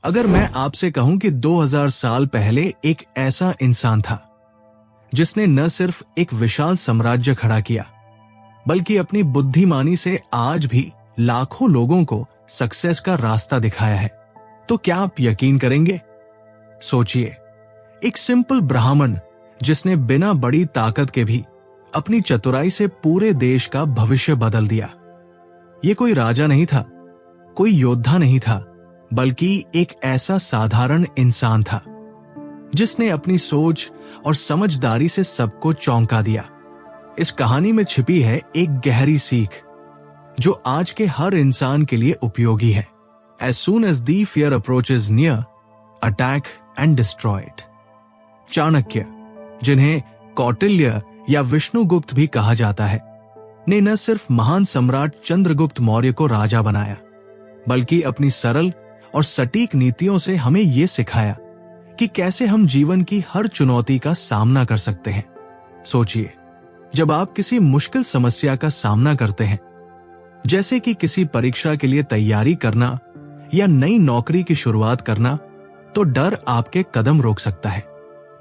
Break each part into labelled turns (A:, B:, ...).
A: अगर मैं आपसे कहूं कि 2000 साल पहले एक ऐसा इंसान था जिसने न सिर्फ एक विशाल साम्राज्य खड़ा किया बल्कि अपनी बुद्धिमानी से आज भी लाखों लोगों को सक्सेस का रास्ता दिखाया है, तो क्या आप यकीन करेंगे? सोचिए, एक सिंपल ब्राह्मण जिसने बिना बड़ी ताकत के भी अपनी चतुराई से पूरे देश का भविष्य बदल दिया। ये कोई राजा नहीं था, कोई योद्धा नहीं था, बल्कि एक ऐसा साधारण इंसान था जिसने अपनी सोच और समझदारी से सबको चौंका दिया। इस कहानी में छिपी है एक गहरी सीख जो आज के हर इंसान के लिए उपयोगी है। As soon as the fear approaches near, attack and destroy it. Chanakya, जिन्हें कौटिल्य या विष्णुगुप्त भी कहा जाता है, ने न सिर्फ महान सम्राट चंद्रगुप्त मौर्य को राजा बनाया, बल्कि अपनी सरल और सटीक नीतियों से हमें यह सिखाया कि कैसे हम जीवन की हर चुनौती का सामना कर सकते हैं। सोचिए, जब आप किसी मुश्किल समस्या का सामना करते हैं, जैसे कि किसी परीक्षा के लिए तैयारी करना या नई नौकरी की शुरुआत करना, तो डर आपके कदम रोक सकता है।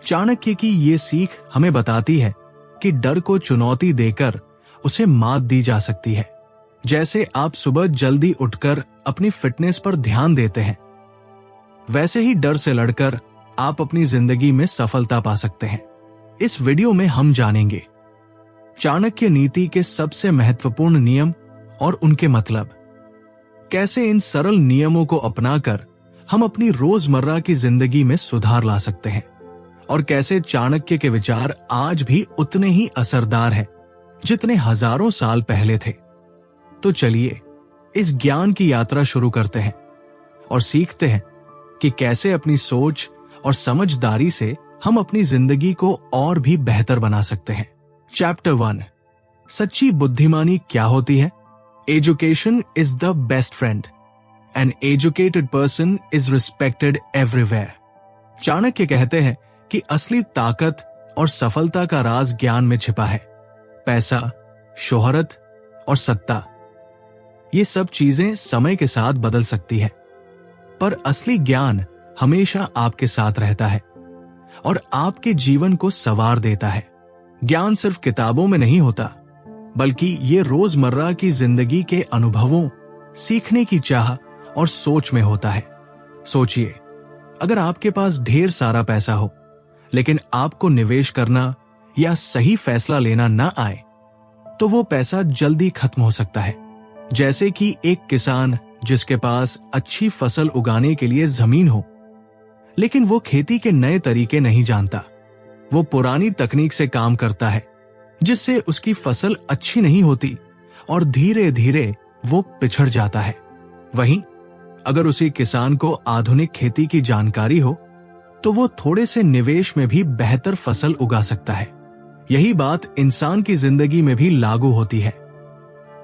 A: चाणक्य की ये सीख हमें बताती है कि डर को चुनौती देकर उसे मात दी जा सकती है। जैसे आप सुबह जल्दी उठकर अपनी फिटनेस पर ध्यान देते हैं, वैसे ही डर से लड़कर आप अपनी जिंदगी में सफलता पा सकते हैं। इस वीडियो में हम जानेंगे चाणक्य नीति के सबसे महत्वपूर्ण नियम और उनके मतलब, कैसे इन सरल नियमों को अपनाकर हम अपनी रोजमर्रा की जिंदगी में सुधार ला सकते हैं, और कैसे चाणक्य के विचार आज भी उतने ही असरदार हैं जितने हजारों साल पहले थे। तो चलिए इस ज्ञान की यात्रा शुरू करते हैं और सीखते हैं कि कैसे अपनी सोच और समझदारी से हम अपनी जिंदगी को और भी बेहतर बना सकते हैं। चैप्टर 1, सच्ची बुद्धिमानी क्या होती है? Education is the best friend. An educated person is respected everywhere. Chanakya कहते हैं कि असली ताकत और सफलता का राज ज्ञान में छिपा है। पैसा, शोहरत और सत्ता, ये सब चीजें समय के साथ बदल सकती है, पर असली ज्ञान हमेशा आपके साथ रहता है और आपके जीवन को संवार देता है। ज्ञान सिर्फ किताबों में नहीं होता, बल्कि ये रोजमर्रा की जिंदगी के अनुभवों, सीखने की चाह और सोच में होता है। सोचिए, अगर आपके पास ढेर सारा पैसा हो, लेकिन आपको निवेश करना या सही फैसला लेना ना आए, तो वो पैसा जल्दी खत्म हो सकता है। जैसे कि एक किसान जिसके पास अच्छी फसल उगाने के लिए जमीन हो, लेकिन वो खेती के नए तरीके नहीं जानता। वो पुरानी तकनीक से काम करता है, जिससे उसकी फसल अच्छी नहीं होती और धीरे धीरे वो पिछड़ जाता है। वहीं अगर उसी किसान को आधुनिक खेती की जानकारी हो, तो वो थोड़े से निवेश में भी बेहतर फसल उगा सकता है। यही बात इंसान की जिंदगी में भी लागू होती है।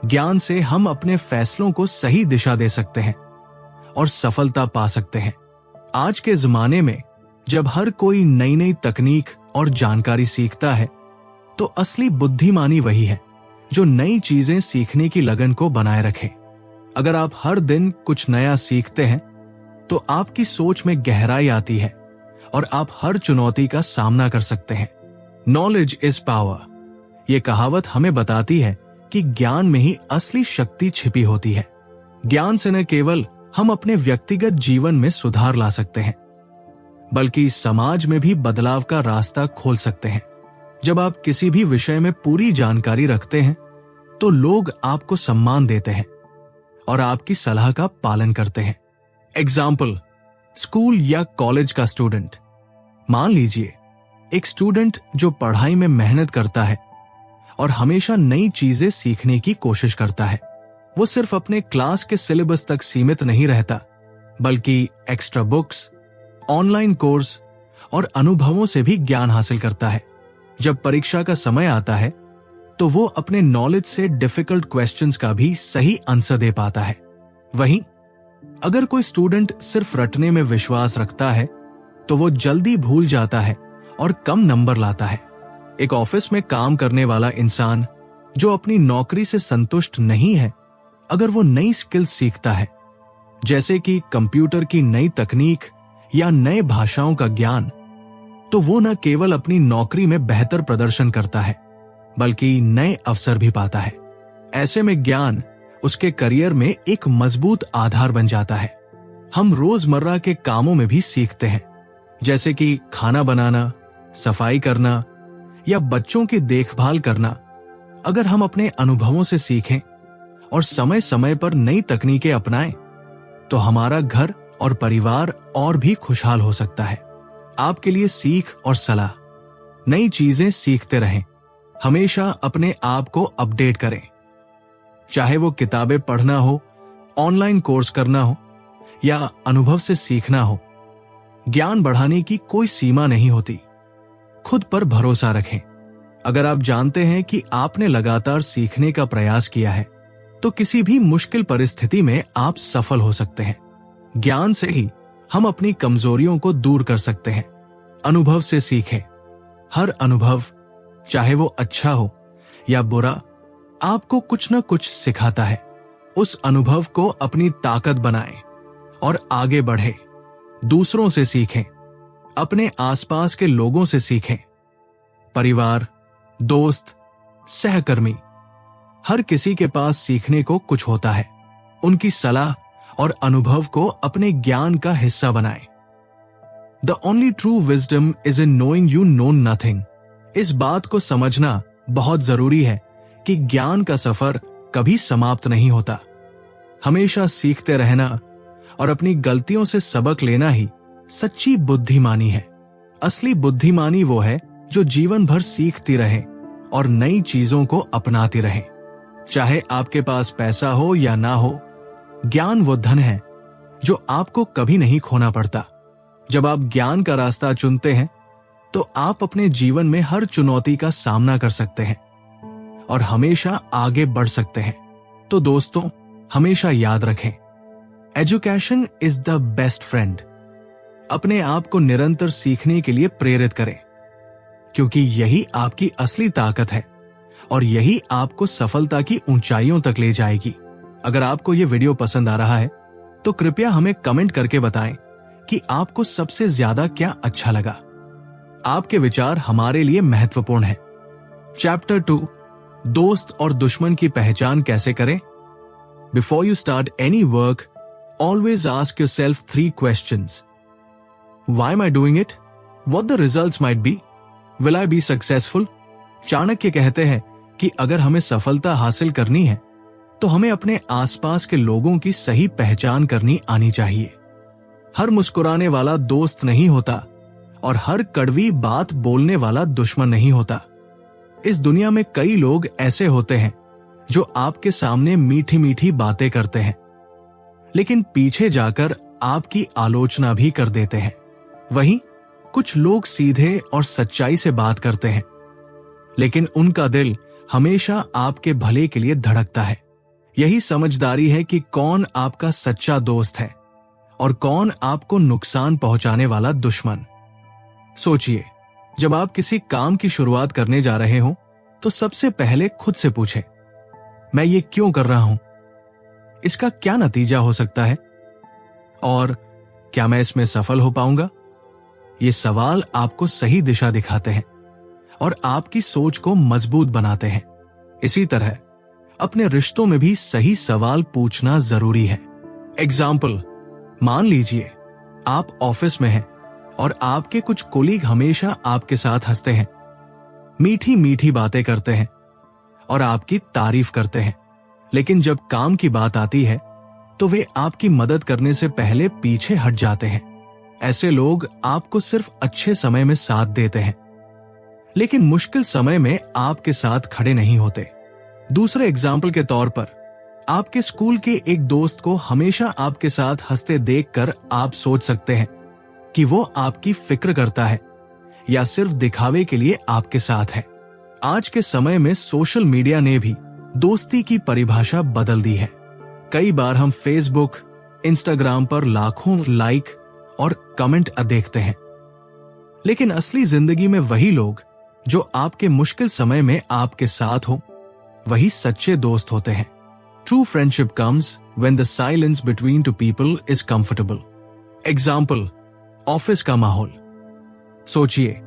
A: ज्ञान से हम अपने फैसलों को सही दिशा दे सकते हैं और सफलता पा सकते हैं। आज के जमाने में जब हर कोई नई नई तकनीक और जानकारी सीखता है, तो असली बुद्धिमानी वही है जो नई चीजें सीखने की लगन को बनाए रखे। अगर आप हर दिन कुछ नया सीखते हैं, तो आपकी सोच में गहराई आती है और आप हर चुनौती का सामना कर सकते हैं। Knowledge is power. ये कहावत हमें बताती है कि ज्ञान में ही असली शक्ति छिपी होती है। ज्ञान से न केवल हम अपने व्यक्तिगत जीवन में सुधार ला सकते हैं, बल्कि समाज में भी बदलाव का रास्ता खोल सकते हैं। जब आप किसी भी विषय में पूरी जानकारी रखते हैं, तो लोग आपको सम्मान देते हैं और आपकी सलाह का पालन करते हैं। एग्जाम्पल, स्कूल या कॉलेज का स्टूडेंट। मान लीजिए एक स्टूडेंट जो पढ़ाई में मेहनत करता है और हमेशा नई चीजें सीखने की कोशिश करता है। वो सिर्फ अपने क्लास के सिलेबस तक सीमित नहीं रहता, बल्कि एक्स्ट्रा बुक्स, ऑनलाइन कोर्स और अनुभवों से भी ज्ञान हासिल करता है। जब परीक्षा का समय आता है, तो वो अपने नॉलेज से डिफिकल्ट क्वेश्चंस का भी सही आंसर दे पाता है। वहीं अगर कोई स्टूडेंट सिर्फ रटने में विश्वास रखता है, तो वो जल्दी भूल जाता है और कम नंबर लाता है। एक ऑफिस में काम करने वाला इंसान जो अपनी नौकरी से संतुष्ट नहीं है, अगर वो नई स्किल सीखता है, जैसे कि कंप्यूटर की नई तकनीक या नए भाषाओं का ज्ञान, तो वो न केवल अपनी नौकरी में बेहतर प्रदर्शन करता है बल्कि नए अवसर भी पाता है। ऐसे में ज्ञान उसके करियर में एक मजबूत आधार बन जाता है। हम रोजमर्रा के कामों में भी सीखते हैं, जैसे कि खाना बनाना, सफाई करना या बच्चों की देखभाल करना। अगर हम अपने अनुभवों से सीखें और समय समय पर नई तकनीकें अपनाएं, तो हमारा घर और परिवार और भी खुशहाल हो सकता है। आपके लिए सीख और सलाह, नई चीजें सीखते रहें, हमेशा अपने आप को अपडेट करें। चाहे वो किताबें पढ़ना हो, ऑनलाइन कोर्स करना हो या अनुभव से सीखना हो, ज्ञान बढ़ाने की कोई सीमा नहीं होती। खुद पर भरोसा रखें। अगर आप जानते हैं कि आपने लगातार सीखने का प्रयास किया है, तो किसी भी मुश्किल परिस्थिति में आप सफल हो सकते हैं। ज्ञान से ही हम अपनी कमजोरियों को दूर कर सकते हैं। अनुभव से सीखें। हर अनुभव, चाहे वो अच्छा हो या बुरा, आपको कुछ न कुछ सिखाता है। उस अनुभव को अपनी ताकत बनाएं और आगे बढ़ें। दूसरों से सीखें, अपने आसपास के लोगों से सीखें। परिवार, दोस्त, सहकर्मी, हर किसी के पास सीखने को कुछ होता है। उनकी सलाह और अनुभव को अपने ज्ञान का हिस्सा बनाएं। The only true wisdom is in knowing you know nothing. इस बात को समझना बहुत जरूरी है कि ज्ञान का सफर कभी समाप्त नहीं होता। हमेशा सीखते रहना और अपनी गलतियों से सबक लेना ही सच्ची बुद्धिमानी है। असली बुद्धिमानी वो है जो जीवन भर सीखती रहे और नई चीजों को अपनाती रहे। चाहे आपके पास पैसा हो या ना हो, ज्ञान वो धन है जो आपको कभी नहीं खोना पड़ता। जब आप ज्ञान का रास्ता चुनते हैं, तो आप अपने जीवन में हर चुनौती का सामना कर सकते हैं और हमेशा आगे बढ़ सकते हैं। तो दोस्तों, हमेशा याद रखें, education is the best friend. अपने आप को निरंतर सीखने के लिए प्रेरित करें, क्योंकि यही आपकी असली ताकत है और यही आपको सफलता की ऊंचाइयों तक ले जाएगी। अगर आपको यह वीडियो पसंद आ रहा है, तो कृपया हमें कमेंट करके बताएं कि आपको सबसे ज्यादा क्या अच्छा लगा। आपके विचार हमारे लिए महत्वपूर्ण हैं। चैप्टर 2, दोस्त और दुश्मन की पहचान कैसे करें? Before you start any work, always ask yourself 3 questions. Why am I doing it? What the results might be? Will I be successful? Chanakya कहते हैं कि अगर हमें सफलता हासिल करनी है, तो हमें अपने आसपास के लोगों की सही पहचान करनी आनी चाहिए। हर मुस्कुराने वाला दोस्त नहीं होता और हर कड़वी बात बोलने वाला दुश्मन नहीं होता। इस दुनिया में कई लोग ऐसे होते हैं जो आपके सामने मीठी मीठी बातें करते हैं, लेकिन पीछे जाकर आपकी आलोचना भी कर देते हैं। वहीं कुछ लोग सीधे और सच्चाई से बात करते हैं, लेकिन उनका दिल हमेशा आपके भले के लिए धड़कता है। यही समझदारी है कि कौन आपका सच्चा दोस्त है और कौन आपको नुकसान पहुंचाने वाला दुश्मन। सोचिए, जब आप किसी काम की शुरुआत करने जा रहे हो, तो सबसे पहले खुद से पूछें, मैं ये क्यों कर रहा हूं? इसका क्या नतीजा हो सकता है? और क्या मैं इसमें सफल हो पाऊंगा? ये सवाल आपको सही दिशा दिखाते हैं और आपकी सोच को मजबूत बनाते हैं। इसी तरह अपने रिश्तों में भी सही सवाल पूछना जरूरी है। एग्जाम्पल, मान लीजिए आप ऑफिस में हैं और आपके कुछ कोलीग हमेशा आपके साथ हंसते हैं, मीठी मीठी बातें करते हैं और आपकी तारीफ करते हैं, लेकिन जब काम की बात आती है, तो वे आपकी मदद करने से पहले पीछे हट जाते हैं। ऐसे लोग आपको सिर्फ अच्छे समय में साथ देते हैं, लेकिन मुश्किल समय में आपके साथ खड़े नहीं होते। दूसरे एग्जाम्पल के तौर पर, आपके स्कूल के एक दोस्त को हमेशा आपके साथ हंसते देखकर आप सोच सकते हैं कि वो आपकी फिक्र करता है या सिर्फ दिखावे के लिए आपके साथ है। आज के समय में सोशल मीडिया ने भी दोस्ती की परिभाषा बदल दी है। कई बार हम फेसबुक, इंस्टाग्राम पर लाखों लाइक और कमेंट देखते हैं, लेकिन असली जिंदगी में वही लोग जो आपके मुश्किल समय में आपके साथ हो, वही सच्चे दोस्त होते हैं। True friendship comes when the silence between two people is comfortable. Example, office का माहौल। सोचिए,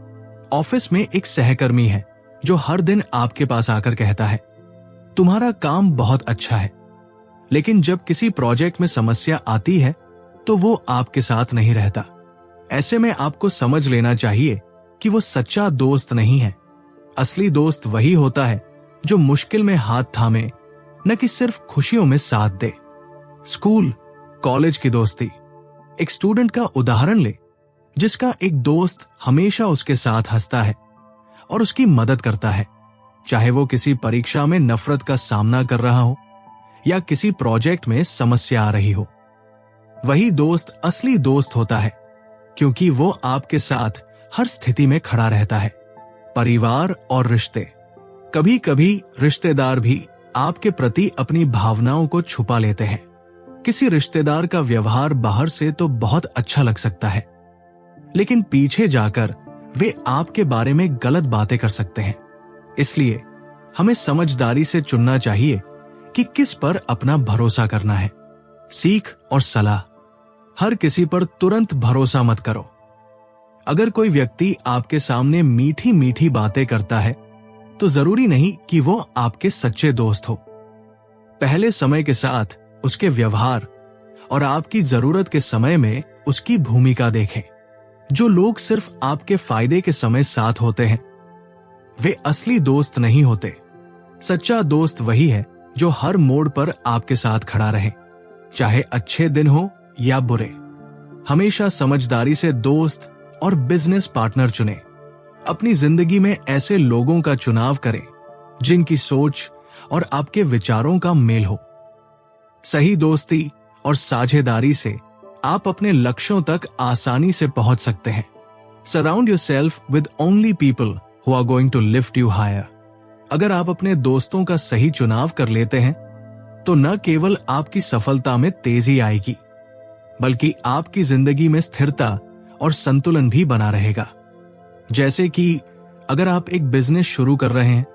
A: ऑफिस में एक सहकर्मी है जो हर दिन आपके पास आकर कहता है, तुम्हारा काम बहुत अच्छा है, लेकिन जब किसी प्रोजेक्ट में समस्या आती है तो वो आपके साथ नहीं रहता। ऐसे में आपको समझ लेना चाहिए कि वो सच्चा दोस्त नहीं है। असली दोस्त वही होता है जो मुश्किल में हाथ थामे, न कि सिर्फ खुशियों में साथ दे। स्कूल, कॉलेज की दोस्ती। एक स्टूडेंट का उदाहरण ले, जिसका एक दोस्त हमेशा उसके साथ हंसता है और उसकी मदद करता है, चाहे वो किसी परीक्षा में नफरत का सामना कर रहा हो या किसी प्रोजेक्ट में समस्या आ रही हो। वही दोस्त असली दोस्त होता है, क्योंकि वो आपके साथ हर स्थिति में खड़ा रहता है। परिवार और रिश्ते। कभी कभी रिश्तेदार भी आपके प्रति अपनी भावनाओं को छुपा लेते हैं। किसी रिश्तेदार का व्यवहार बाहर से तो बहुत अच्छा लग सकता है, लेकिन पीछे जाकर वे आपके बारे में गलत बातें कर सकते हैं। इसलिए हमें समझदारी से चुनना चाहिए कि किस पर अपना भरोसा करना है। सीख और सलाह। हर किसी पर तुरंत भरोसा मत करो। अगर कोई व्यक्ति आपके सामने मीठी मीठी बातें करता है तो जरूरी नहीं कि वो आपके सच्चे दोस्त हो। पहले समय के साथ उसके व्यवहार और आपकी जरूरत के समय में उसकी भूमिका देखें। जो लोग सिर्फ आपके फायदे के समय साथ होते हैं, वे असली दोस्त नहीं होते। सच्चा दोस्त वही है जो हर मोड़ पर आपके साथ खड़ा रहे, चाहे अच्छे दिन हो या बुरे। हमेशा समझदारी से दोस्त और बिजनेस पार्टनर चुने। अपनी जिंदगी में ऐसे लोगों का चुनाव करें जिनकी सोच और आपके विचारों का मेल हो। सही दोस्ती और साझेदारी से आप अपने लक्ष्यों तक आसानी से पहुंच सकते हैं। Surround yourself with only people who are going to lift you higher. अगर आप अपने दोस्तों का सही चुनाव कर लेते हैं तो न केवल आपकी सफलता में तेजी आएगी, बल्कि आपकी जिंदगी में स्थिरता और संतुलन भी बना रहेगा। जैसे कि अगर आप एक बिजनेस शुरू कर रहे हैं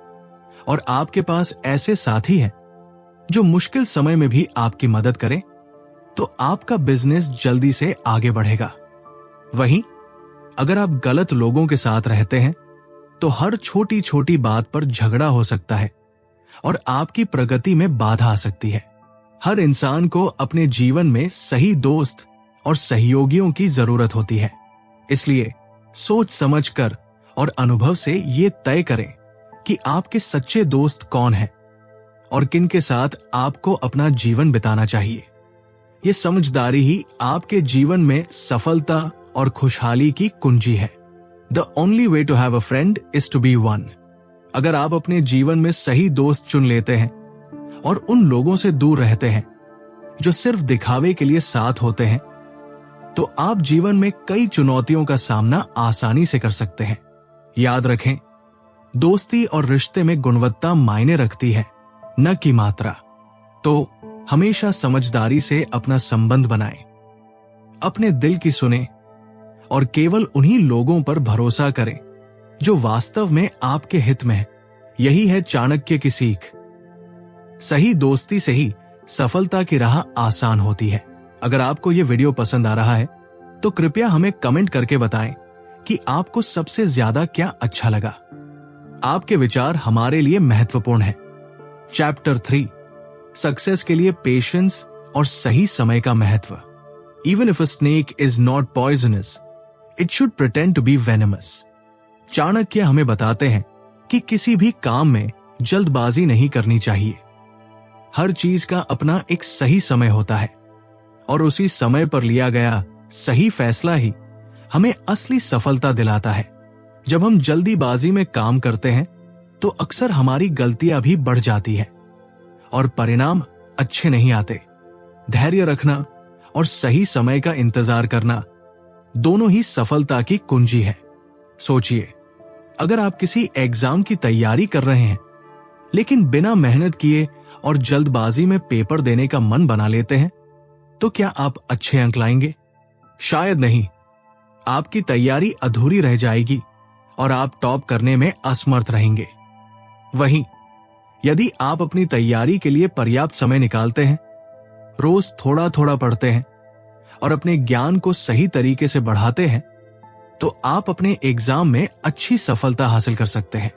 A: और आपके पास ऐसे साथी हैं जो मुश्किल समय में भी आपकी मदद करें, तो आपका बिजनेस जल्दी से आगे बढ़ेगा। वहीं अगर आप गलत लोगों के साथ रहते हैं तो हर छोटी छोटी बात पर झगड़ा हो सकता है और आपकी प्रगति में बाधा आ सकती है। हर इंसान को अपने जीवन में सही दोस्त और सहयोगियों की जरूरत होती है। इसलिए सोच समझकर और अनुभव से ये तय करें कि आपके सच्चे दोस्त कौन हैं और किन के साथ आपको अपना जीवन बिताना चाहिए। ये समझदारी ही आपके जीवन में सफलता और खुशहाली की कुंजी है। The only way to have a friend is to be one। अगर आप अपने जीवन में सही दोस्त चुन लेते हैं और उन लोगों से दूर रहते हैं जो सिर्फ दिखावे के लिए साथ होते हैं, तो आप जीवन में कई चुनौतियों का सामना आसानी से कर सकते हैं। याद रखें, दोस्ती और रिश्ते में गुणवत्ता मायने रखती है, न कि मात्रा। तो हमेशा समझदारी से अपना संबंध बनाएं, अपने दिल की सुने और केवल उन्हीं लोगों पर भरोसा करें जो वास्तव में आपके हित में है। यही है चाणक्य की सीख। सही दोस्ती से ही सफलता की राह आसान होती है। अगर आपको यह वीडियो पसंद आ रहा है तो कृपया हमें कमेंट करके बताएं कि आपको सबसे ज्यादा क्या अच्छा लगा। आपके विचार हमारे लिए महत्वपूर्ण हैं। चैप्टर 3, सक्सेस के लिए पेशेंस और सही समय का महत्व। Even if a snake is not poisonous, it should pretend to be venomous। Chanakya हमें बताते हैं कि किसी भी काम में जल्दबाजी नहीं करनी चाहिए। हर चीज का अपना एक सही समय होता है और उसी समय पर लिया गया सही फैसला ही हमें असली सफलता दिलाता है। जब हम जल्दीबाजी में काम करते हैं तो अक्सर हमारी गलतियां भी बढ़ जाती हैं और परिणाम अच्छे नहीं आते। धैर्य रखना और सही समय का इंतजार करना दोनों ही सफलता की कुंजी है। सोचिए, अगर आप किसी एग्जाम की तैयारी कर रहे हैं लेकिन बिना मेहनत किए और जल्दबाजी में पेपर देने का मन बना लेते हैं, तो क्या आप अच्छे अंक लाएंगे? शायद नहीं। आपकी तैयारी अधूरी रह जाएगी और आप टॉप करने में असमर्थ रहेंगे। वहीं यदि आप अपनी तैयारी के लिए पर्याप्त समय निकालते हैं, रोज थोड़ा थोड़ा पढ़ते हैं और अपने ज्ञान को सही तरीके से बढ़ाते हैं, तो आप अपने एग्जाम में अच्छी सफलता हासिल कर सकते हैं।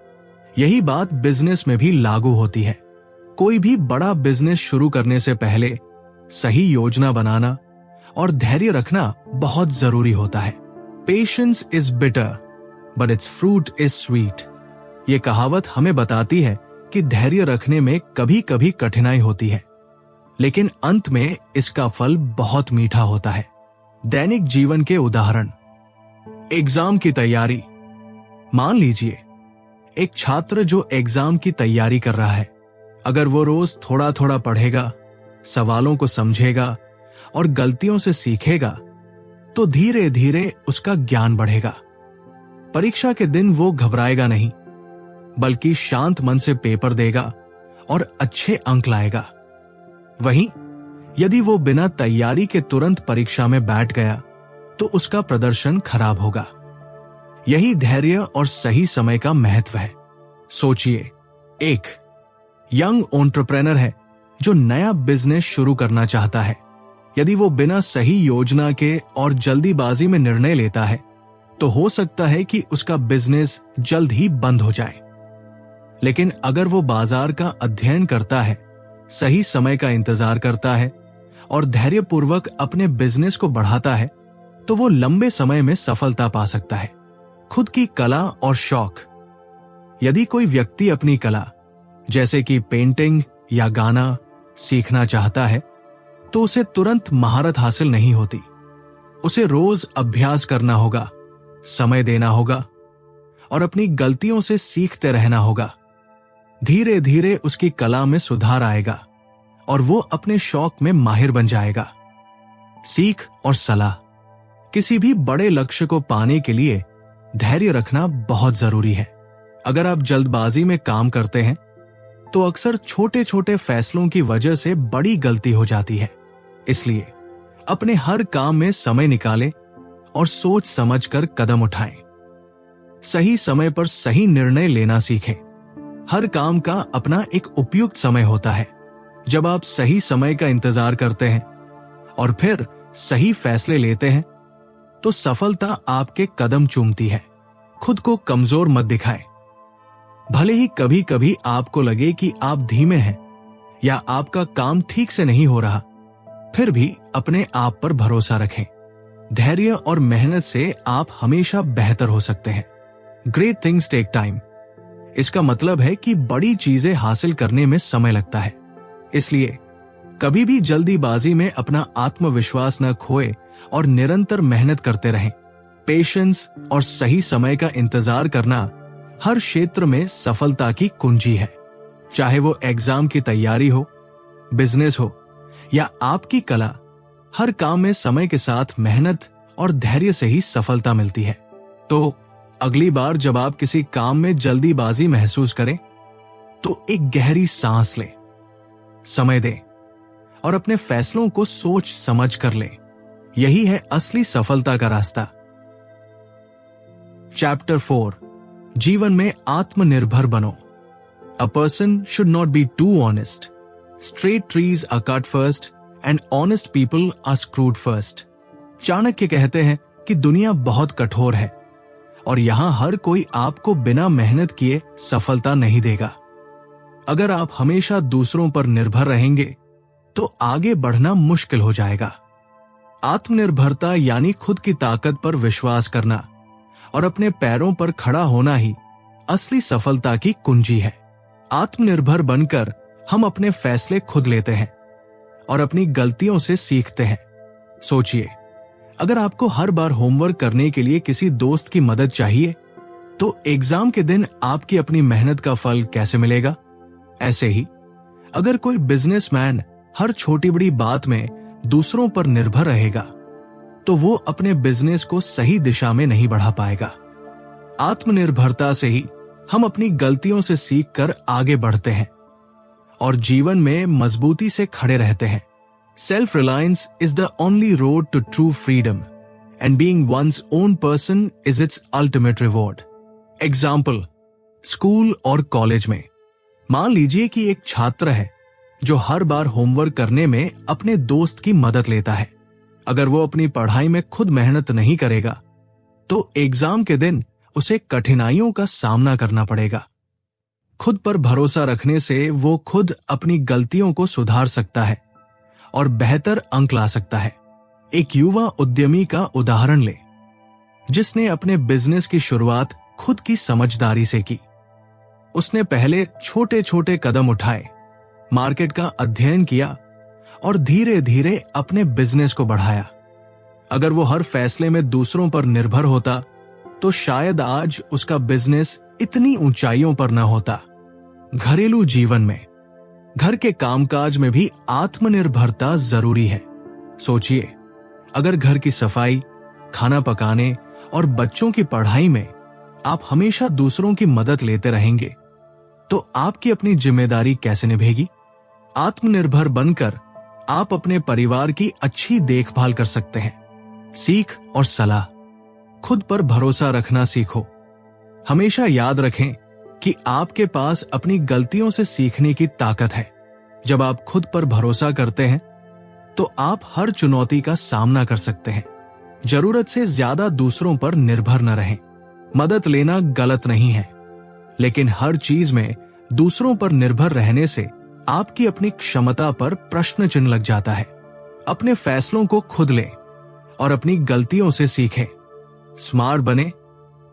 A: यही बात बिजनेस में भी लागू होती है। कोई भी बड़ा बिजनेस शुरू करने से पहले सही योजना बनाना और धैर्य रखना बहुत जरूरी होता है। Patience is bitter but it's fruit is sweet. ये कहावत हमें बताती है कि धैर्य रखने में कभी कभी कठिनाई होती है, लेकिन अंत में इसका फल बहुत मीठा होता है। दैनिक जीवन के उदाहरण। एग्जाम की तैयारी। मान लीजिए एक छात्र जो एग्जाम की तैयारी कर रहा है, अगर वो रोज थोड़ा थोड़ा पढ़ेगा, सवालों को समझेगा और गलतियों से सीखेगा, तो धीरे धीरे उसका ज्ञान बढ़ेगा। परीक्षा के दिन वो घबराएगा नहीं, बल्कि शांत मन से पेपर देगा और अच्छे अंक लाएगा। वहीं यदि वो बिना तैयारी के तुरंत परीक्षा में बैठ गया, तो उसका प्रदर्शन खराब होगा। यही धैर्य और सही समय का महत्व है। सोचिए, एक यंग एंटरप्रेन्योर है जो नया बिजनेस शुरू करना चाहता है। यदि वो बिना सही योजना के और जल्दीबाजी में निर्णय लेता है, तो हो सकता है कि उसका बिजनेस जल्द ही बंद हो जाए। लेकिन अगर वो बाजार का अध्ययन करता है, सही समय का इंतजार करता है और धैर्यपूर्वक अपने बिजनेस को बढ़ाता है, तो वो लंबे समय में सफलता पा सकता है। खुद की कला और शौक। यदि कोई व्यक्ति अपनी कला जैसे कि पेंटिंग या गाना सीखना चाहता है, तो उसे तुरंत महारत हासिल नहीं होती। उसे रोज अभ्यास करना होगा, समय देना होगा और अपनी गलतियों से सीखते रहना होगा। धीरे धीरे उसकी कला में सुधार आएगा और वो अपने शौक में माहिर बन जाएगा। सीख और सलाह। किसी भी बड़े लक्ष्य को पाने के लिए धैर्य रखना बहुत जरूरी है। अगर आप जल्दबाजी में काम करते हैं, तो अक्सर छोटे छोटे फैसलों की वजह से बड़ी गलती हो जाती है। इसलिए अपने हर काम में समय निकालें और सोच समझकर कदम उठाएं। सही समय पर सही निर्णय लेना सीखें। हर काम का अपना एक उपयुक्त समय होता है। जब आप सही समय का इंतजार करते हैं और फिर सही फैसले लेते हैं, तो सफलता आपके कदम चूमती है। खुद को कमजोर मत दिखाएं। भले ही कभी कभी आपको लगे कि आप धीमे हैं या आपका काम ठीक से नहीं हो रहा, फिर भी अपने आप पर भरोसा रखें। धैर्य और मेहनत से आप हमेशा बेहतर हो सकते हैं। Great things take time. इसका मतलब है कि बड़ी चीजें हासिल करने में समय लगता है। इसलिए कभी भी जल्दीबाजी में अपना आत्मविश्वास न खोए और निरंतर मेहनत करते रहें। पेशेंस और सही समय का इंतजार करना हर क्षेत्र में सफलता की कुंजी है। चाहे वो एग्जाम की तैयारी हो, बिजनेस हो या आपकी कला, हर काम में समय के साथ मेहनत और धैर्य से ही सफलता मिलती है। तो अगली बार जब आप किसी काम में जल्दीबाजी महसूस करें, तो एक गहरी सांस लें, समय दें और अपने फैसलों को सोच समझ कर लें। यही है असली सफलता का रास्ता। चैप्टर 4। जीवन में आत्मनिर्भर बनो। A person should not be too honest. Straight trees are cut first and honest people are screwed first. Chanakya कहते हैं कि दुनिया बहुत कठोर है और यहां हर कोई आपको बिना मेहनत किए सफलता नहीं देगा। अगर आप हमेशा दूसरों पर निर्भर रहेंगे, तो आगे बढ़ना मुश्किल हो जाएगा। आत्मनिर्भरता यानी खुद की ताकत पर विश्वास करना और अपने पैरों पर खड़ा होना ही असली सफलता की कुंजी है। आत्मनिर्भर बनकर हम अपने फैसले खुद लेते हैं और अपनी गलतियों से सीखते हैं। सोचिए, अगर आपको हर बार होमवर्क करने के लिए किसी दोस्त की मदद चाहिए, तो एग्जाम के दिन आपकी अपनी मेहनत का फल कैसे मिलेगा? ऐसे ही अगर कोई बिजनेसमैन हर छोटी बड़ी बात में दूसरों पर निर्भर रहेगा, तो वो अपने बिजनेस को सही दिशा में नहीं बढ़ा पाएगा। आत्मनिर्भरता से ही हम अपनी गलतियों से सीखकर आगे बढ़ते हैं और जीवन में मजबूती से खड़े रहते हैं। Self reliance is the only road to true freedom and being one's own person is its ultimate reward. Example, school और कॉलेज में मान लीजिए कि एक छात्र है जो हर बार होमवर्क करने में अपने दोस्त की मदद लेता है। अगर वो अपनी पढ़ाई में खुद मेहनत नहीं करेगा तो एग्जाम के दिन उसे कठिनाइयों का सामना करना पड़ेगा। खुद पर भरोसा रखने से वो खुद अपनी गलतियों को सुधार सकता है और बेहतर अंक ला सकता है। एक युवा उद्यमी का उदाहरण ले, जिसने अपने बिजनेस की शुरुआत खुद की समझदारी से की। उसने पहले छोटे छोटे कदम उठाए, मार्केट का अध्ययन किया और धीरे धीरे अपने बिजनेस को बढ़ाया। अगर वो हर फैसले में दूसरों पर निर्भर होता तो शायद आज उसका बिजनेस इतनी ऊंचाइयों पर न होता। घरेलू जीवन में, घर के कामकाज में भी आत्मनिर्भरता जरूरी है। सोचिए, अगर घर की सफाई, खाना पकाने और बच्चों की पढ़ाई में आप हमेशा दूसरों की मदद लेते रहेंगे तो आपकी अपनी जिम्मेदारी कैसे निभेगी? आत्मनिर्भर बनकर आप अपने परिवार की अच्छी देखभाल कर सकते हैं। सीख और सलाह, खुद पर भरोसा रखना सीखो। हमेशा याद रखें कि आपके पास अपनी गलतियों से सीखने की ताकत है। जब आप खुद पर भरोसा करते हैं तो आप हर चुनौती का सामना कर सकते हैं। जरूरत से ज्यादा दूसरों पर निर्भर न रहें। मदद लेना गलत नहीं है, लेकिन हर चीज में दूसरों पर निर्भर रहने से आपकी अपनी क्षमता पर प्रश्न चिन्ह लग जाता है। अपने फैसलों को खुद लें और अपनी गलतियों से सीखें। स्मार्ट बने,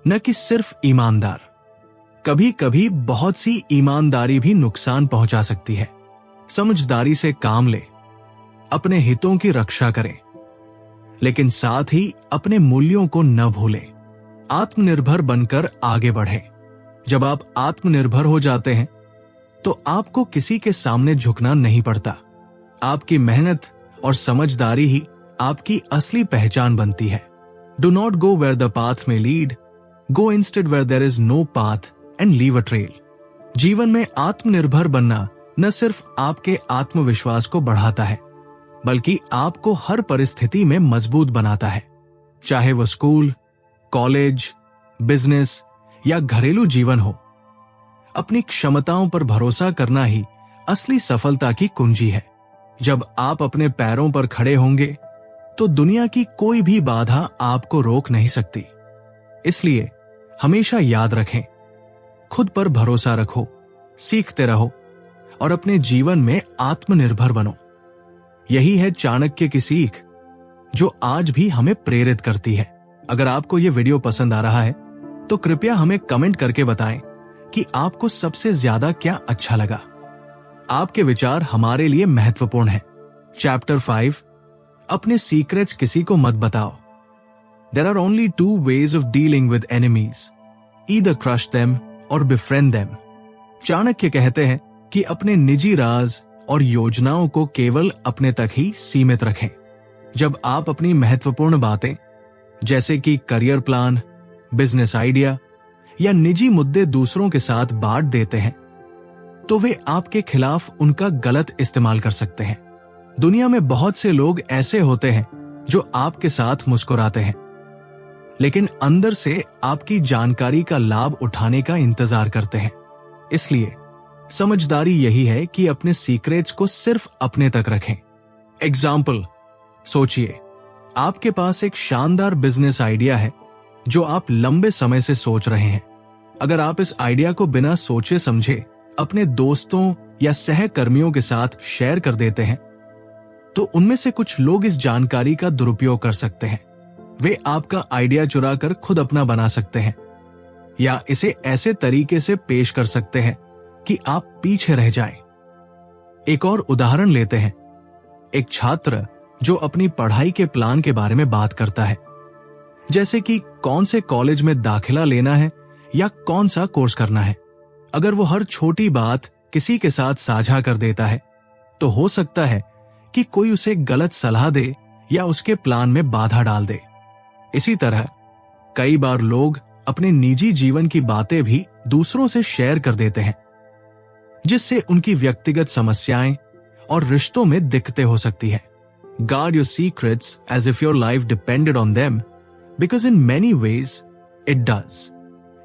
A: न कि सिर्फ ईमानदार। कभी कभी बहुत सी ईमानदारी भी नुकसान पहुंचा सकती है। समझदारी से काम ले, अपने हितों की रक्षा करें, लेकिन साथ ही अपने मूल्यों को न भूलें। आत्मनिर्भर बनकर आगे बढ़ें। जब आप आत्मनिर्भर हो जाते हैं तो आपको किसी के सामने झुकना नहीं पड़ता। आपकी मेहनत और समझदारी ही आपकी असली पहचान बनती है। Do not go where the path may lead, go instead where there is no path and leave a trail. जीवन में आत्मनिर्भर बनना न सिर्फ आपके आत्मविश्वास को बढ़ाता है, बल्कि आपको हर परिस्थिति में मजबूत बनाता है। चाहे वो स्कूल, कॉलेज, बिजनेस या घरेलू जीवन हो, अपनी क्षमताओं पर भरोसा करना ही असली सफलता की कुंजी है। जब आप अपने पैरों पर खड़े होंगे तो दुनिया की कोई भी बाधा आपको रोक नहीं सकती। इसलिए हमेशा याद रखें, खुद पर भरोसा रखो, सीखते रहो और अपने जीवन में आत्मनिर्भर बनो। यही है चाणक्य की सीख, जो आज भी हमें प्रेरित करती है। अगर आपको यह वीडियो पसंद आ रहा है तो कृपया हमें कमेंट करके बताएं कि आपको सबसे ज्यादा क्या अच्छा लगा। आपके विचार हमारे लिए महत्वपूर्ण हैं। चैप्टर 5, अपने सीक्रेट्स किसी को मत बताओ। There are only two ways of dealing with enemies, either crush them or befriend them. Chanakya कहते हैं कि अपने निजी राज और योजनाओं को केवल अपने तक ही सीमित रखें। जब आप अपनी महत्वपूर्ण बातें जैसे कि करियर प्लान, बिजनेस आइडिया या निजी मुद्दे दूसरों के साथ बांट देते हैं तो वे आपके खिलाफ उनका गलत इस्तेमाल कर सकते हैं। दुनिया में बहुत से लोग ऐसे होते हैं जो आपके साथ मुस्कुराते हैं, लेकिन अंदर से आपकी जानकारी का लाभ उठाने का इंतजार करते हैं। इसलिए समझदारी यही है कि अपने सीक्रेट्स को सिर्फ अपने तक रखें। एग्जाम्पल, सोचिए, आपके पास एक शानदार बिजनेस आइडिया है जो आप लंबे समय से सोच रहे हैं। अगर आप इस आइडिया को बिना सोचे समझे अपने दोस्तों या सहकर्मियों के साथ शेयर कर देते हैं तो उनमें से कुछ लोग इस जानकारी का दुरुपयोग कर सकते हैं। वे आपका आइडिया चुराकर खुद अपना बना सकते हैं या इसे ऐसे तरीके से पेश कर सकते हैं कि आप पीछे रह जाएं। एक और उदाहरण लेते हैं। एक छात्र जो अपनी पढ़ाई के प्लान के बारे में बात करता है, जैसे कि कौन से कॉलेज में दाखिला लेना है या कौन सा कोर्स करना है। अगर वो हर छोटी बात किसी के साथ साझा कर देता है तो हो सकता है कि कोई उसे गलत सलाह दे या उसके प्लान में बाधा डाल दे। इसी तरह कई बार लोग अपने निजी जीवन की बातें भी दूसरों से शेयर कर देते हैं, जिससे उनकी व्यक्तिगत समस्याएं और रिश्तों में दिक्कतें हो सकती है। Guard your secrets as if your life depended on them, because in many ways it does.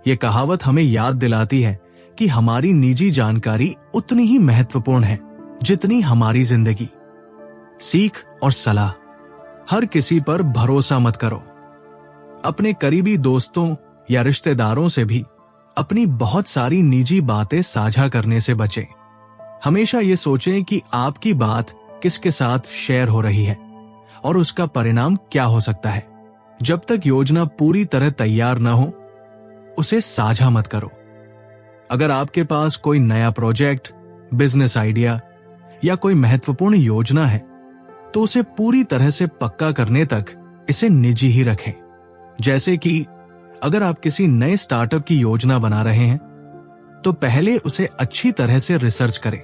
A: ये कहावत हमें याद दिलाती है कि हमारी निजी जानकारी उतनी ही महत्वपूर्ण है जितनी हमारी जिंदगी। सीख और सलाह, हर किसी पर भरोसा मत करो। अपने करीबी दोस्तों या रिश्तेदारों से भी अपनी बहुत सारी निजी बातें साझा करने से बचें। हमेशा ये सोचें कि आपकी बात किसके साथ शेयर हो रही है और उसका परिणाम क्या हो सकता है। जब तक योजना पूरी तरह तैयार न हो, उसे साझा मत करो। अगर आपके पास कोई नया प्रोजेक्ट, बिजनेस आइडिया या कोई महत्वपूर्ण योजना है, तो उसे पूरी तरह से पक्का करने तक इसे निजी ही रखें। जैसे कि अगर आप किसी नए स्टार्टअप की योजना बना रहे हैं, तो पहले उसे अच्छी तरह से रिसर्च करें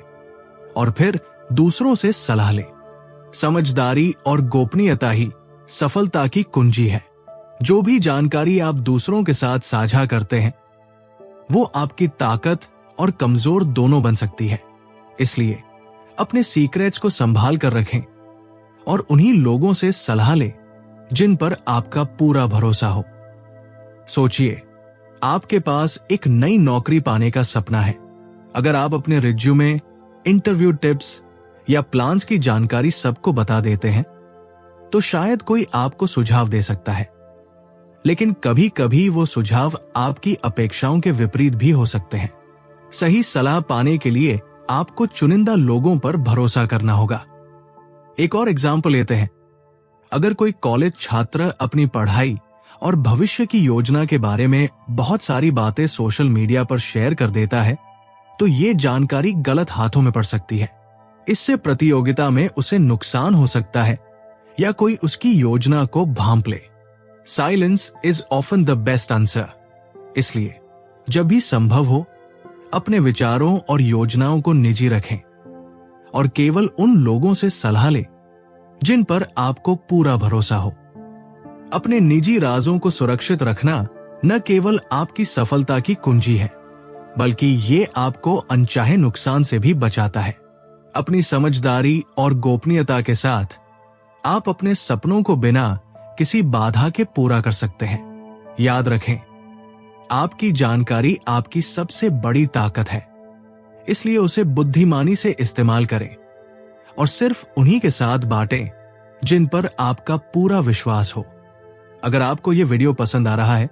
A: और फिर दूसरों से सलाह लें। समझदारी और गोपनीयता ही सफलता की कुंजी है। जो भी जानकारी आप दूसरों के साथ साझा करते हैं, वो आपकी ताकत और कमजोर दोनों बन सकती है। इसलिए अपने सीक्रेट्स को संभाल कर रखें और उन्हीं लोगों से सलाह लें जिन पर आपका पूरा भरोसा हो। सोचिए, आपके पास एक नई नौकरी पाने का सपना है। अगर आप अपने रिज्यूमे, इंटरव्यू टिप्स या प्लान्स की जानकारी सबको बता देते हैं, तो शायद कोई आपको सुझाव दे सकता है। लेकिन कभी कभी वो सुझाव आपकी अपेक्षाओं के विपरीत भी हो सकते हैं। सही सलाह पाने के लिए आपको चुनिंदा लोगों पर भरोसा करना होगा। एक और एग्जाम्पल लेते हैं। अगर कोई कॉलेज छात्र अपनी पढ़ाई और भविष्य की योजना के बारे में बहुत सारी बातें सोशल मीडिया पर शेयर कर देता है, तो ये जानकारी गलत हाथों में पड़ सकती है। इससे प्रतियोगिता में उसे नुकसान हो सकता है या कोई उसकी योजना को भांप ले। Silence is often the best answer. इसलिए जब भी संभव हो, अपने विचारों और योजनाओं को निजी रखें और केवल उन लोगों से सलाह लें जिन पर आपको पूरा भरोसा हो। अपने निजी राजों को सुरक्षित रखना न केवल आपकी सफलता की कुंजी है, बल्कि ये आपको अनचाहे नुकसान से भी बचाता है। अपनी समझदारी और गोपनीयता के साथ आप अपने सपनों को बिना किसी बाधा के पूरा कर सकते हैं। याद रखें, आपकी जानकारी आपकी सबसे बड़ी ताकत है, इसलिए उसे बुद्धिमानी से इस्तेमाल करें और सिर्फ उन्हीं के साथ बांटें जिन पर आपका पूरा विश्वास हो। अगर आपको यह वीडियो पसंद आ रहा है,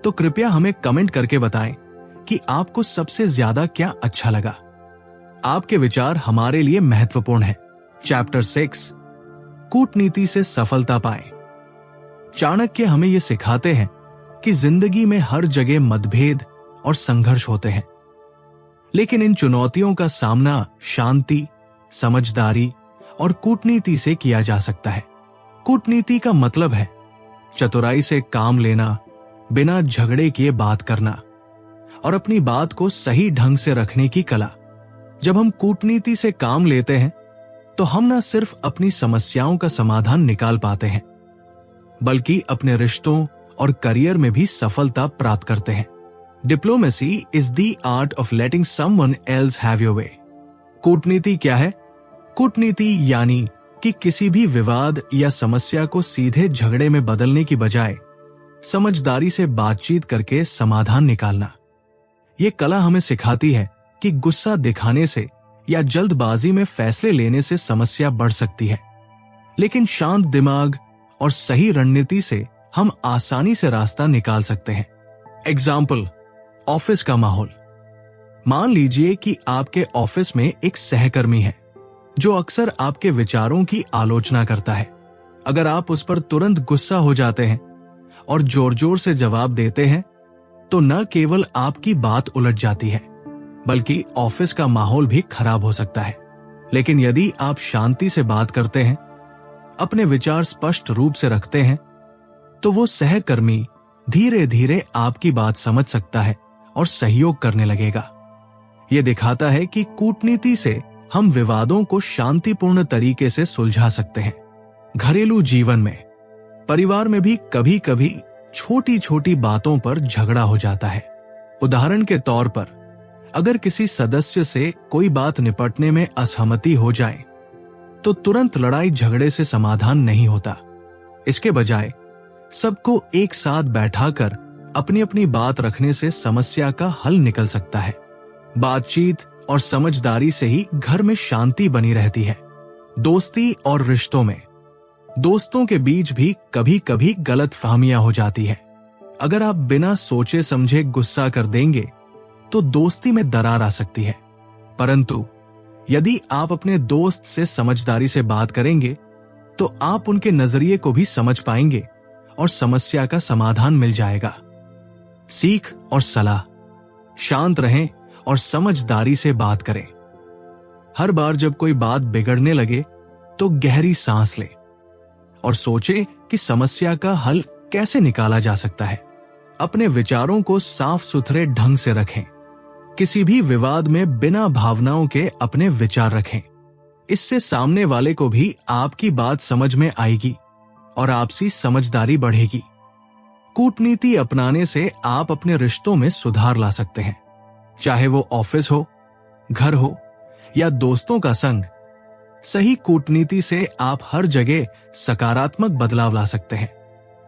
A: तो कृपया हमें कमेंट करके बताएं कि आपको सबसे ज्यादा क्या अच्छा लगा। आपके विचार हमारे लिए महत्वपूर्ण हैं। चैप्टर 6, कूटनीति से सफलता पाएं। चाणक्य हमें यह सिखाते हैं कि जिंदगी में हर जगह मतभेद और संघर्ष होते हैं, लेकिन इन चुनौतियों का सामना शांति, समझदारी और कूटनीति से किया जा सकता है। कूटनीति का मतलब है चतुराई से काम लेना, बिना झगड़े किए बात करना और अपनी बात को सही ढंग से रखने की कला। जब हम कूटनीति से काम लेते हैं, तो हम न सिर्फ अपनी समस्याओं का समाधान निकाल पाते हैं, बल्कि अपने रिश्तों और करियर में भी सफलता प्राप्त करते हैं। Diplomacy is the art of letting someone else have your way. कूटनीति क्या है? कूटनीति यानी कि किसी भी विवाद या समस्या को सीधे झगड़े में बदलने की बजाय समझदारी से बातचीत करके समाधान निकालना। ये कला हमें सिखाती है कि गुस्सा दिखाने से या जल्दबाजी में फैसले लेने से समस्या बढ़ सकती है, लेकिन शांत दिमाग और सही रणनीति से हम आसानी से रास्ता निकाल सकते हैं। एग्जाम्पल, ऑफिस का माहौल। मान लीजिए कि आपके ऑफिस में एक सहकर्मी है जो अक्सर आपके विचारों की आलोचना करता है। अगर आप उस पर तुरंत गुस्सा हो जाते हैं और जोर जोर से जवाब देते हैं, तो न केवल आपकी बात उलझ जाती है, बल्कि ऑफिस का माहौल भी खराब हो सकता है। लेकिन यदि आप शांति से बात करते हैं, अपने विचार स्पष्ट रूप से रखते हैं, तो वो सहकर्मी धीरे धीरे आपकी बात समझ सकता है और सहयोग करने लगेगा। यह दिखाता है कि कूटनीति से हम विवादों को शांतिपूर्ण तरीके से सुलझा सकते हैं। घरेलू जीवन में, परिवार में भी कभी कभी छोटी छोटी बातों पर झगड़ा हो जाता है। उदाहरण के तौर पर, अगर किसी सदस्य से कोई बात निपटने में असहमति हो जाए, तो तुरंत लड़ाई झगड़े से समाधान नहीं होता। इसके बजाय सबको एक साथ बैठाकर अपनी अपनी बात रखने से समस्या का हल निकल सकता है। बातचीत और समझदारी से ही घर में शांति बनी रहती है। दोस्ती और रिश्तों में, दोस्तों के बीच भी कभी कभी गलतफहमियां हो जाती है। अगर आप बिना सोचे समझे गुस्सा कर देंगे तो दोस्ती में दरार आ सकती है, परंतु यदि आप अपने दोस्त से समझदारी से बात करेंगे तो आप उनके नजरिए को भी समझ पाएंगे और समस्या का समाधान मिल जाएगा। सीख और सलाह, शांत रहें और समझदारी से बात करें। हर बार जब कोई बात बिगड़ने लगे तो गहरी सांस लें और सोचें कि समस्या का हल कैसे निकाला जा सकता है। अपने विचारों को साफ सुथरे ढंग से रखें। किसी भी विवाद में बिना भावनाओं के अपने विचार रखें। इससे सामने वाले को भी आपकी बात समझ में आएगी और आपसी समझदारी बढ़ेगी। कूटनीति अपनाने से आप अपने रिश्तों में सुधार ला सकते हैं, चाहे वो ऑफिस हो, घर हो या दोस्तों का संग। सही कूटनीति से आप हर जगह सकारात्मक बदलाव ला सकते हैं।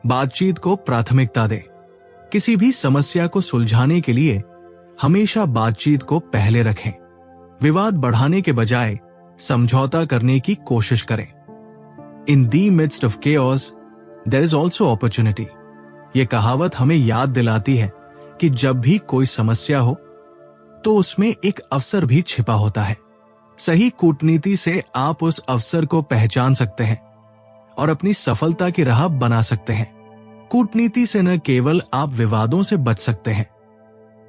A: बातचीत को प्राथमिकता दें। किसी भी समस्या को सुलझाने के लिए हमेशा बातचीत को पहले रखें। विवाद बढ़ाने के बजाय समझौता करने की कोशिश करें। In the midst of chaos there is also opportunity. ये कहावत हमें याद दिलाती है कि जब भी कोई समस्या हो तो उसमें एक अवसर भी छिपा होता है। सही कूटनीति से आप उस अवसर को पहचान सकते हैं और अपनी सफलता की राह बना सकते हैं। कूटनीति से न केवल आप विवादों से बच सकते हैं,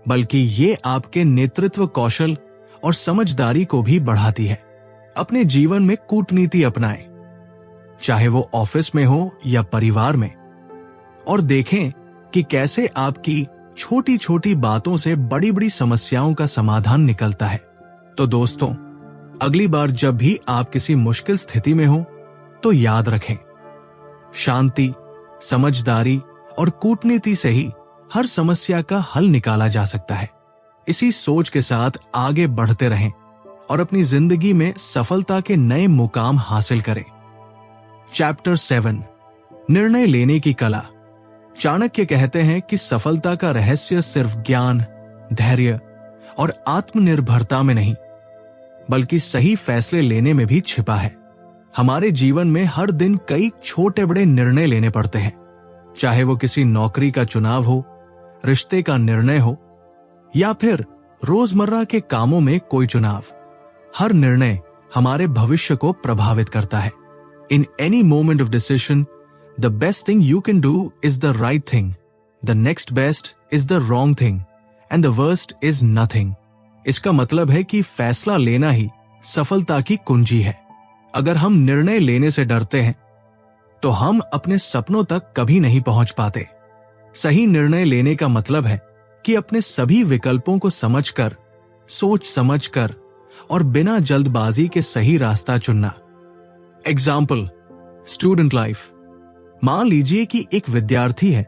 A: बल्कि ये आपके नेतृत्व कौशल और समझदारी को भी बढ़ाती है। अपने जीवन में कूटनीति अपनाएं, चाहे वो ऑफिस में हो या परिवार में, और देखें कि कैसे आपकी छोटी छोटी बातों से बड़ी बड़ी समस्याओं का समाधान निकलता है। तो दोस्तों, अगली बार जब भी आप किसी मुश्किल स्थिति में हो तो याद रखें, शांति, समझदारी और कूटनीति से ही हर समस्या का हल निकाला जा सकता है। इसी सोच के साथ आगे बढ़ते रहें और अपनी जिंदगी में सफलता के नए मुकाम हासिल करें। चैप्टर 7, निर्णय लेने की कला। चाणक्य कहते हैं कि सफलता का रहस्य सिर्फ ज्ञान, धैर्य और आत्मनिर्भरता में नहीं, बल्कि सही फैसले लेने में भी छिपा है। हमारे जीवन में हर दिन कई छोटे बड़े निर्णय लेने पड़ते हैं, चाहे वो किसी नौकरी का चुनाव हो, रिश्ते का निर्णय हो या फिर रोजमर्रा के कामों में कोई चुनाव। हर निर्णय हमारे भविष्य को प्रभावित करता है। In any moment of decision, the best thing you can do is the right thing, the next best is the wrong thing and the worst is nothing. इसका मतलब है कि फैसला लेना ही सफलता की कुंजी है। अगर हम निर्णय लेने से डरते हैं तो हम अपने सपनों तक कभी नहीं पहुंच पाते। सही निर्णय लेने का मतलब है कि अपने सभी विकल्पों को समझकर, सोच समझकर और बिना जल्दबाजी के सही रास्ता चुनना। Example, student life. मान लीजिए कि एक विद्यार्थी है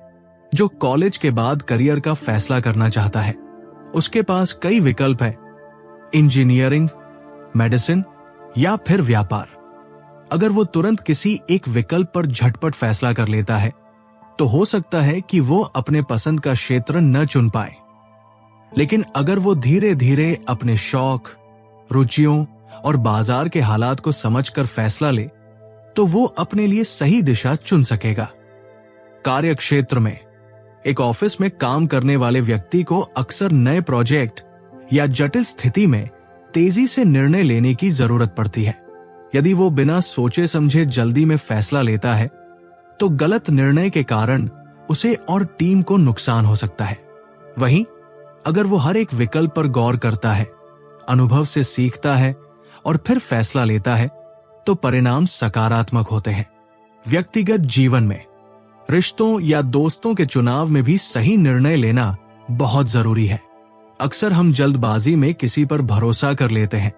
A: जो कॉलेज के बाद करियर का फैसला करना चाहता है। उसके पास कई विकल्प है, इंजीनियरिंग, मेडिसिन या फिर व्यापार। अगर वो तुरंत किसी एक विकल्प पर झटपट फैसला कर लेता है तो हो सकता है कि वो अपने पसंद का क्षेत्र न चुन पाए। लेकिन अगर वो धीरे धीरे अपने शौक, रुचियों और बाजार के हालात को समझकर फैसला ले तो वो अपने लिए सही दिशा चुन सकेगा। कार्य क्षेत्र में, एक ऑफिस में काम करने वाले व्यक्ति को अक्सर नए प्रोजेक्ट या जटिल स्थिति में तेजी से निर्णय लेने की जरूरत पड़ती है। यदि वो बिना सोचे समझे जल्दी में फैसला लेता है तो गलत निर्णय के कारण उसे और टीम को नुकसान हो सकता है। वहीं अगर वो हर एक विकल्प पर गौर करता है, अनुभव से सीखता है और फिर फैसला लेता है तो परिणाम सकारात्मक होते हैं। व्यक्तिगत जीवन में, रिश्तों या दोस्तों के चुनाव में भी सही निर्णय लेना बहुत जरूरी है। अक्सर हम जल्दबाजी में किसी पर भरोसा कर लेते हैं,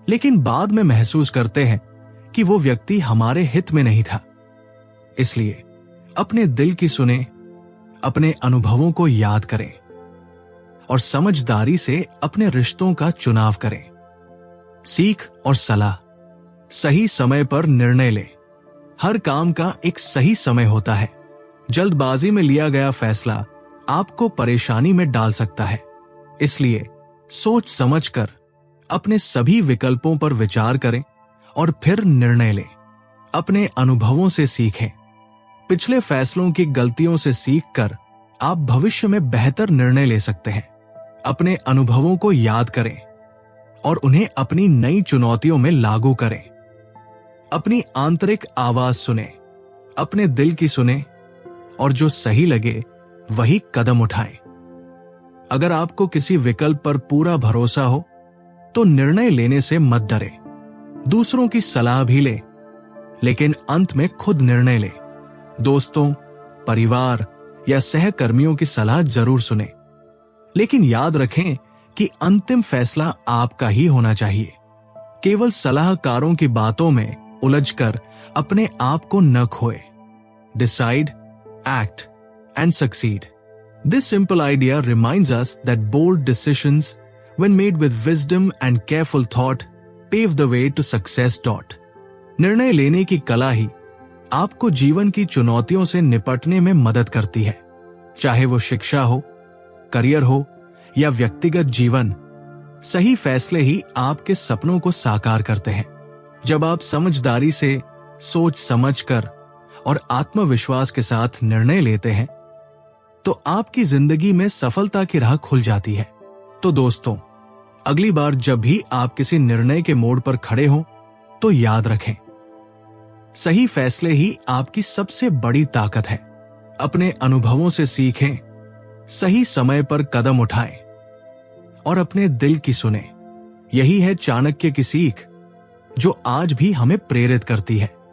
A: लेकिन बाद में महसूस करते हैं कि वो व्यक्ति हमारे हित में नहीं था। इसलिए अपने दिल की सुने, अपने अनुभवों को याद करें और समझदारी से अपने रिश्तों का चुनाव करें। सीख और सलाह, सही समय पर निर्णय लें। हर काम का एक सही समय होता है। जल्दबाजी में लिया गया फैसला आपको परेशानी में डाल सकता है। इसलिए सोच समझकर अपने सभी विकल्पों पर विचार करें और फिर निर्णय लें। अपने अनुभवों से सीखें। पिछले फैसलों की गलतियों से सीखकर आप भविष्य में बेहतर निर्णय ले सकते हैं। अपने अनुभवों को याद करें और उन्हें अपनी नई चुनौतियों में लागू करें। अपनी आंतरिक आवाज सुने, अपने दिल की सुने और जो सही लगे वही कदम उठाएं। अगर आपको किसी विकल्प पर पूरा भरोसा हो तो निर्णय लेने से मत डरें। दूसरों की सलाह भी लें, लेकिन अंत में खुद निर्णय लें। दोस्तों, परिवार या सहकर्मियों की सलाह जरूर सुनें, लेकिन याद रखें कि अंतिम फैसला आपका ही होना चाहिए। केवल सलाहकारों की बातों में उलझकर अपने आप को न खोए। Decide, act, and succeed. This simple idea reminds us that bold decisions, when made with wisdom and careful thought, pave the way to success. निर्णय लेने की कला ही आपको जीवन की चुनौतियों से निपटने में मदद करती है। चाहे वो शिक्षा हो, करियर हो या व्यक्तिगत जीवन, सही फैसले ही आपके सपनों को साकार करते हैं। जब आप समझदारी से, सोच समझकर और आत्मविश्वास के साथ निर्णय लेते हैं तो आपकी जिंदगी में सफलता की राह खुल जाती है। तो दोस्तों, अगली बार जब भी आप किसी निर्णय के मोड़ पर खड़े हों तो याद रखें, सही फैसले ही आपकी सबसे बड़ी ताकत है। अपने अनुभवों से सीखें, सही समय पर कदम उठाएं और अपने दिल की सुने। यही है चाणक्य की सीख जो आज भी हमें प्रेरित करती है।